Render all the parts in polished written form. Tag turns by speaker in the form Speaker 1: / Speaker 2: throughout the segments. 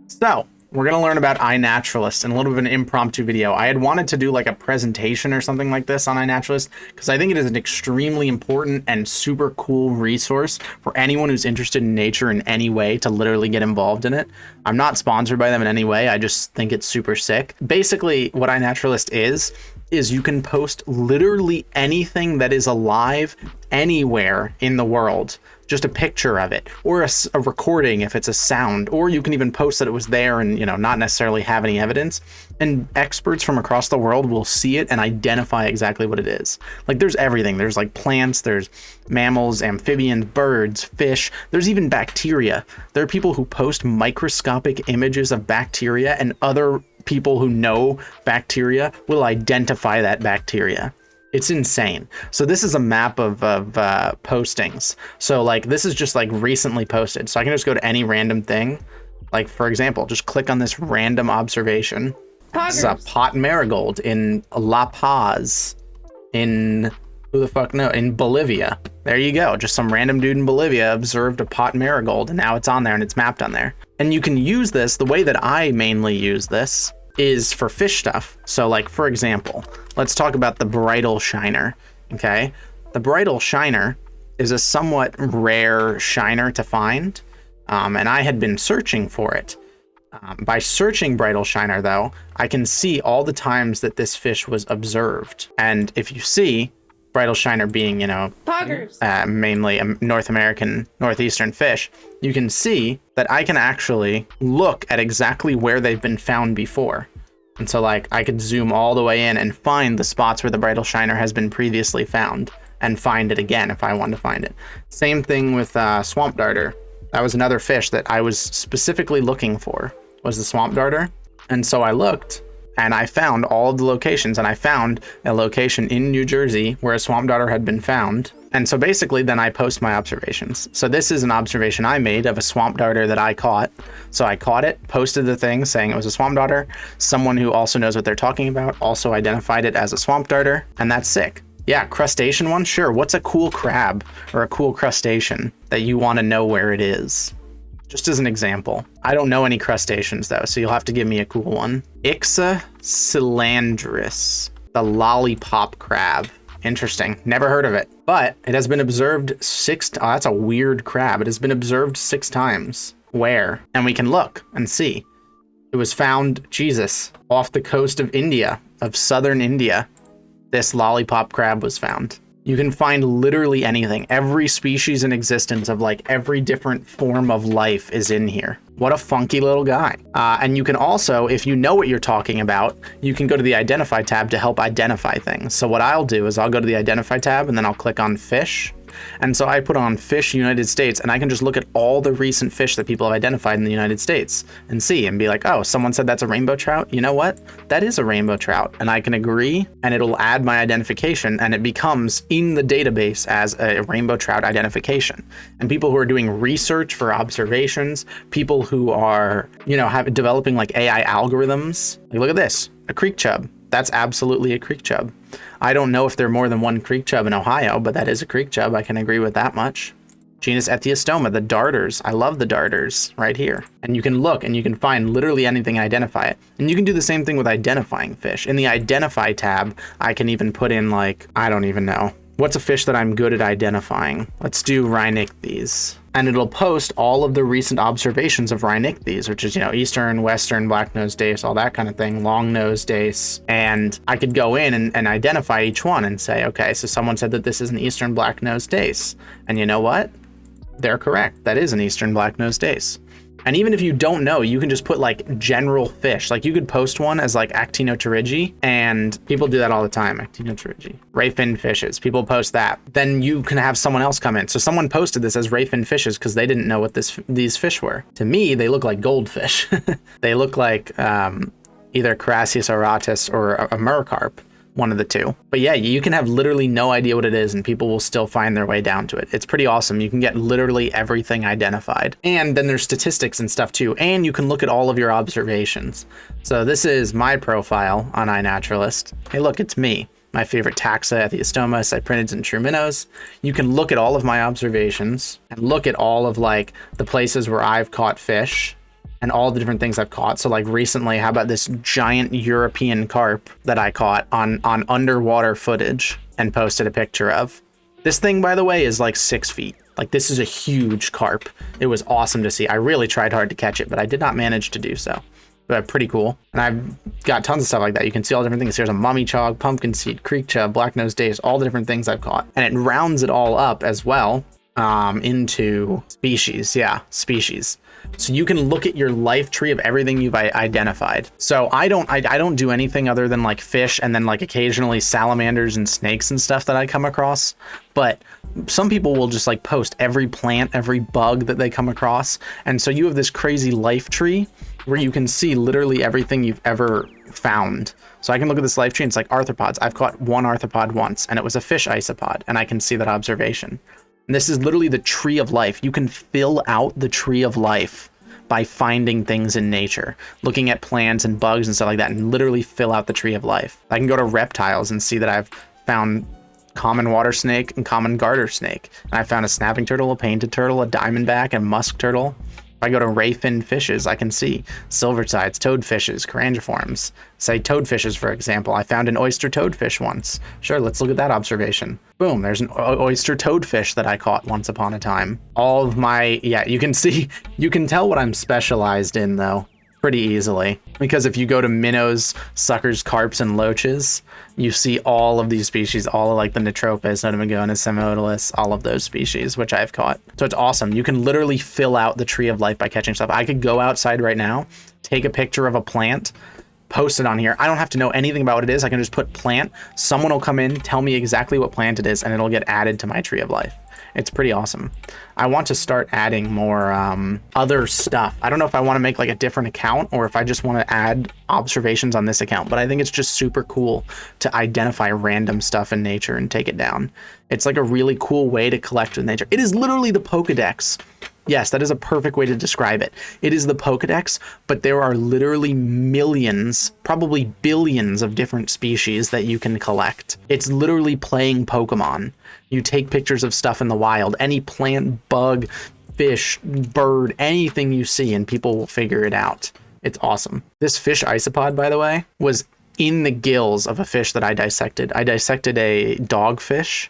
Speaker 1: So we're going to learn about iNaturalist in a little bit of an impromptu video. I had wanted to do like a presentation or something like this on iNaturalist because I think it is an extremely important and super cool resource for anyone who's interested in nature in any way to literally get involved in it. I'm not sponsored by them in any way. I just think it's super sick. Basically, what iNaturalist is you can post literally anything that is alive anywhere in the world. Just a picture of it, or a recording if it's a sound, or you can even post that it was there and, not necessarily have any evidence. And experts from across the world will see it and identify exactly what it is. Like there's everything. There's like plants, there's mammals, amphibians, birds, fish. There's even bacteria. There are people who post microscopic images of bacteria, and other people who know bacteria will identify that bacteria. It's insane. So this is a map of postings. So like this is just like recently posted. So I can just go to any random thing. Like for example, just click on this random observation. This is a pot marigold in La Paz, in in Bolivia. There you go. Just some random dude in Bolivia observed a pot marigold, and now it's on there and it's mapped on there. And you can use this. The way that I mainly use this is for fish stuff. So like, for example, let's talk about the bridal shiner. Okay. The bridal shiner is a somewhat rare shiner to find. And I had been searching for it. By searching bridal shiner though, I can see all the times that this fish was observed. And if you see bridal shiner being, mainly a North American, northeastern fish, you can see that I can actually look at exactly where they've been found before. And so like I could zoom all the way in and find the spots where the bridal shiner has been previously found and find it again if I want to find it. Same thing with swamp darter. That was another fish that I was specifically looking for, was the swamp darter. And so I looked and I found all of the locations, and I found a location in New Jersey where a swamp darter had been found. And so basically then I post my observations. So this is an observation I made of a swamp darter that I caught. So I caught it, posted the thing saying it was a swamp darter. Someone who also knows what they're talking about also identified it as a swamp darter, and that's sick. Yeah, crustacean one, sure. What's a cool crab or a cool crustacean that you want to know where it is? Just as an example. I don't know any crustaceans though, so you'll have to give me a cool one. Ixa cylindris, the lollipop crab. Interesting. Never heard of it, but it has been observed that's a weird crab. It has been observed 6 times. Where? And we can look and see. It was found, off the coast of India, of southern India. This lollipop crab was found. You can find literally anything. Every species in existence of like every different form of life is in here. What a funky little guy. And you can also, if you know what you're talking about, you can go to the Identify tab to help identify things. So what I'll do is I'll go to the Identify tab and then I'll click on Fish. And so I put on Fish United States, and I can just look at all the recent fish that people have identified in the United States and see and be like, oh, someone said that's a rainbow trout. You know what? That is a rainbow trout. And I can agree, and it'll add my identification, and it becomes in the database as a rainbow trout identification. And people who are doing research for observations, people who are, developing like AI algorithms, like look at this, a creek chub. That's absolutely a creek chub. I don't know if there are more than one creek chub in Ohio, but that is a creek chub. I can agree with that much. Genus Ethiostoma, the darters. I love the darters right here. And you can look and you can find literally anything and identify it. And you can do the same thing with identifying fish. In the Identify tab, I can even put in like, I don't even know. What's a fish that I'm good at identifying? Let's do Rhynichthyes. And it'll post all of the recent observations of Rhynichthyes, which is, eastern, western, black-nosed dace, all that kind of thing, long-nosed dace. And I could go in and identify each one and say, okay, so someone said that this is an eastern black-nosed dace. And you know what? They're correct. That is an eastern black-nosed dace. And even if you don't know, you can just put like general fish. Like you could post one as like Actinopterygii, and people do that all the time. Actinopterygii. Ray-fin fishes. People post that. Then you can have someone else come in. So someone posted this as ray-fin fishes because they didn't know what these fish were. To me, they look like goldfish. They look like either Carassius auratus or a Murcarp. One of the two. But yeah, you can have literally no idea what it is and people will still find their way down to it. It's pretty awesome. You can get literally everything identified. And then there's statistics and stuff too. And you can look at all of your observations. So this is my profile on iNaturalist. Hey, look, it's me. My favorite taxa, Ethiostoma, cyprinids, and true minnows. You can look at all of my observations and look at all of like the places where I've caught fish and all the different things I've caught. So like recently, how about this giant European carp that I caught on underwater footage and posted a picture of. This thing, by the way, is like 6 feet. Like, this is a huge carp. It was awesome to see. I really tried hard to catch it, but I did not manage to do so. But pretty cool. And I've got tons of stuff like that. You can see all different things. There's a mummy chog, pumpkin seed, creek chub, black-nosed dace, all the different things I've caught. And it rounds it all up as well into species. Yeah, species. So you can look at your life tree of everything you've identified. So I don't do anything other than like fish and then like occasionally salamanders and snakes and stuff that I come across. But some people will just like post every plant, every bug that they come across. And so you have this crazy life tree where you can see literally everything you've ever found. So I can look at this life tree and it's like arthropods. I've caught one arthropod once and it was a fish isopod, and I can see that observation. And this is literally the tree of life. You can fill out the tree of life by finding things in nature, looking at plants and bugs and stuff like that, and literally fill out the tree of life. I can go to reptiles and see that I've found common water snake and common garter snake. And I found a snapping turtle, a painted turtle, a diamondback, a musk turtle. If I go to ray-finned fishes, I can see silversides, toadfishes, carangiforms. Say toadfishes, for example. I found an oyster toadfish once. Sure, let's look at that observation. Boom, there's an oyster toadfish that I caught once upon a time. All of my, yeah, you can see, you can tell what I'm specialized in though, pretty easily. Because if you go to minnows, suckers, carps, and loaches, you see all of these species, all of like the Natropus, Notomogonus, Semiotilis, all of those species, which I've caught. So it's awesome. You can literally fill out the tree of life by catching stuff. I could go outside right now, take a picture of a plant, post it on here. I don't have to know anything about what it is. I can just put plant. Someone will come in, tell me exactly what plant it is, and it'll get added to my tree of life. It's pretty awesome. I want to start adding more other stuff. I don't know if I want to make like a different account or if I just want to add observations on this account, but I think it's just super cool to identify random stuff in nature and take it down. It's like a really cool way to collect with nature. It is literally the Pokedex. Yes, that is a perfect way to describe it. It is the Pokedex, but there are literally millions, probably billions of different species that you can collect. It's literally playing Pokemon. You take pictures of stuff in the wild, any plant, bug, fish, bird, anything you see, and people will figure it out. It's awesome. This fish isopod, by the way, was in the gills of a fish that I dissected. I dissected a dogfish,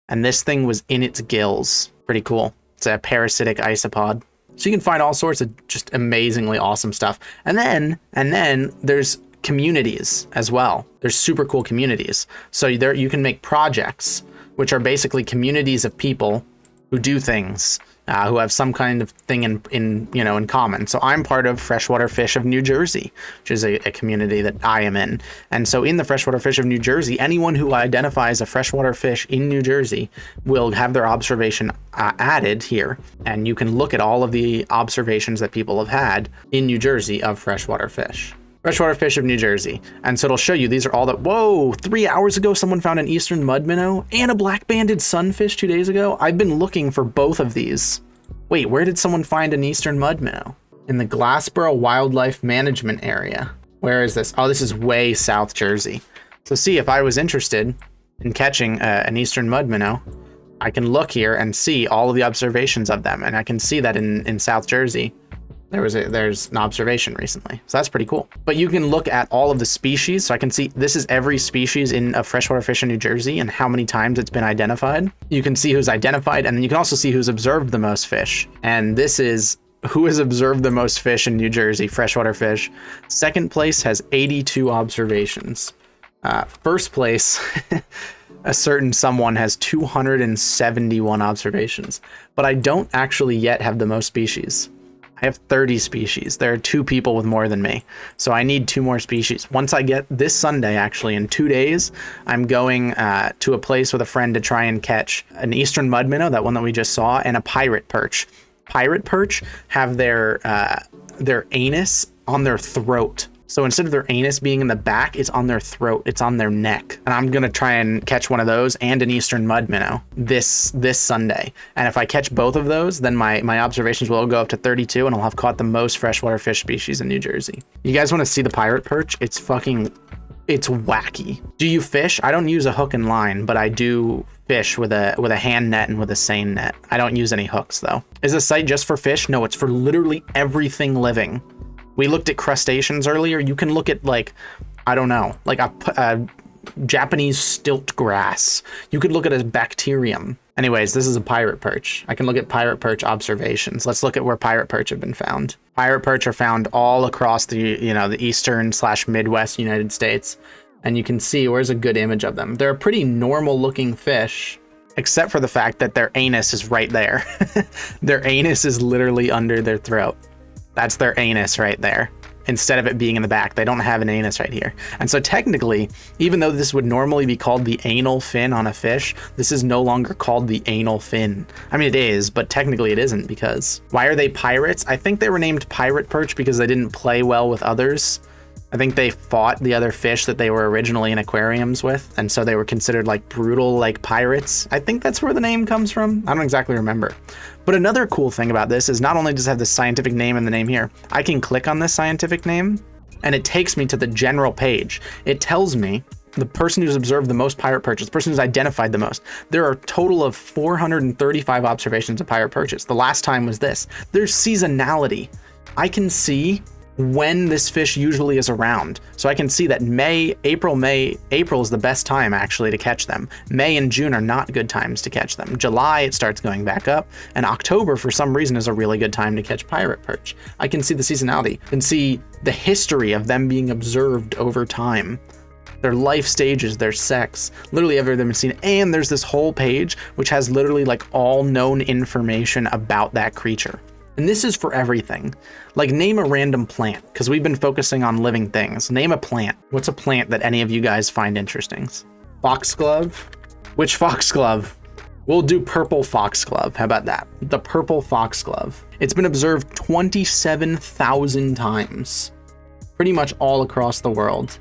Speaker 1: and this thing was in its gills. Pretty cool. It's a parasitic isopod. So you can find all sorts of just amazingly awesome stuff. And then there's communities as well. There's super cool communities. So there you can make projects, which are basically communities of people who do things, who have some kind of thing in common. So I'm part of Freshwater Fish of New Jersey, which is a community that I am in. And so in the Freshwater Fish of New Jersey, anyone who identifies a freshwater fish in New Jersey will have their observation added here. And you can look at all of the observations that people have had in New Jersey of freshwater fish. Freshwater Fish of New Jersey. And so it'll show you, these are all that, whoa, 3 hours ago, someone found an eastern mud minnow and a black-banded sunfish 2 days ago. I've been looking for both of these. Wait, where did someone find an eastern mud minnow? In the Glassboro Wildlife Management Area. Where is this? Oh, this is way South Jersey. So see, if I was interested in catching an eastern mud minnow, I can look here and see all of the observations of them. And I can see that in South Jersey, there's an observation recently. So that's pretty cool. But you can look at all of the species. So I can see this is every species in a freshwater fish in New Jersey and how many times it's been identified. You can see who's identified, and then you can also see who's observed the most fish. And this is who has observed the most fish in New Jersey, freshwater fish. Second place has 82 observations. First place, a certain someone has 271 observations. But I don't actually yet have the most species. I have 30 species. There are 2 people with more than me. So I need 2 more species. Once I get this Sunday, actually, in 2 days, I'm going to a place with a friend to try and catch an eastern mud minnow, that one that we just saw, and a pirate perch. Pirate perch have their anus on their throat. So instead of their anus being in the back, it's on their throat, it's on their neck. And I'm gonna try and catch one of those and an eastern mud minnow this Sunday. And if I catch both of those, then my observations will go up to 32 and I'll have caught the most freshwater fish species in New Jersey. You guys wanna see the pirate perch? It's wacky. Do you fish? I don't use a hook and line, but I do fish with a hand net and with a seine net. I don't use any hooks though. Is this site just for fish? No, it's for literally everything living. We looked at crustaceans earlier. You can look at like, I don't know, like a Japanese stilt grass. You could look at a bacterium. Anyways, this is a pirate perch. I can look at pirate perch observations. Let's look at where pirate perch have been found. Pirate perch are found all across the, the eastern/Midwest United States. And you can see, where's a good image of them? They're a pretty normal looking fish, except for the fact that their anus is right there. Their anus is literally under their throat. That's their anus right there. Instead of it being in the back, they don't have an anus right here. And so technically, even though this would normally be called the anal fin on a fish, this is no longer called the anal fin. I mean, it is, but technically it isn't, because why are they pirates? I think they were named pirate perch because they didn't play well with others. I think they fought the other fish that they were originally in aquariums with, and so they were considered like brutal, like pirates. I think that's where the name comes from. I don't exactly remember. But another cool thing about this is not only does it have the scientific name and the name here, I can click on this scientific name and it takes me to the general page. It tells me the person who's observed the most pirate perches, the person who's identified the most. There are a total of 435 observations of pirate perches. The last time was this. There's seasonality. I can see when this fish usually is around. So I can see that April is the best time actually to catch them. May and June are not good times to catch them. July, it starts going back up, and October for some reason is a really good time to catch pirate perch. I can see the seasonality and see the history of them being observed over time, their life stages, their sex, literally everything been seen. And there's this whole page which has literally like all known information about that creature. And this is for everything. Like, name a random plant, because we've been focusing on living things. Name a plant. What's a plant that any of you guys find interesting? Foxglove? Which foxglove? We'll do purple foxglove. How about that? The purple foxglove. It's been observed 27,000 times. Pretty much all across the world.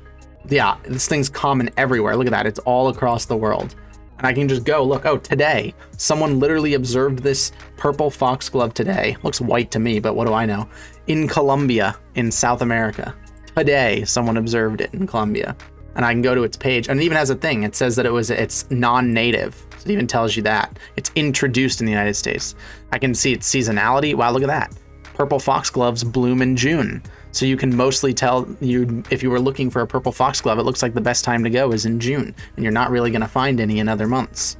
Speaker 1: Yeah, this thing's common everywhere. Look at that. It's all across the world. And I can just go, look, oh, today, someone literally observed this purple foxglove today. Looks white to me, but what do I know? In Colombia, in South America. Today, someone observed it in Colombia. And I can go to its page, and it even has a thing. It says that it's non-native. So it even tells you that. It's introduced in the United States. I can see its seasonality. Wow, look at that. Purple foxgloves bloom in June. So you can mostly tell, if you were looking for a purple foxglove, it looks like the best time to go is in June, and you're not really going to find any in other months.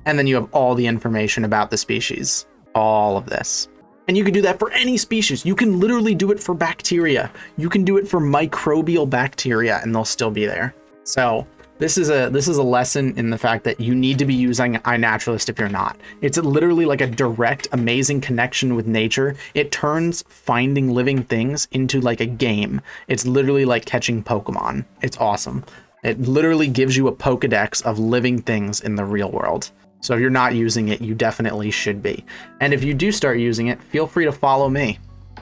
Speaker 1: And then you have all the information about the species, all of this. And you can do that for any species. You can literally do it for bacteria. You can do it for microbial bacteria, and they'll still be there. So this is a lesson in the fact that you need to be using iNaturalist if you're not. It's literally like a direct, amazing connection with nature. It turns finding living things into like a game. It's literally like catching Pokemon. It's awesome. It literally gives you a Pokedex of living things in the real world. So if you're not using it, you definitely should be. And if you do start using it, feel free to follow me.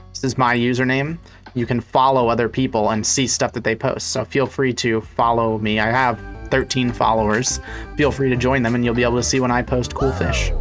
Speaker 1: This is my username. You can follow other people and see stuff that they post. So feel free to follow me. I have 13 followers. Feel free to join them and you'll be able to see when I post cool fish.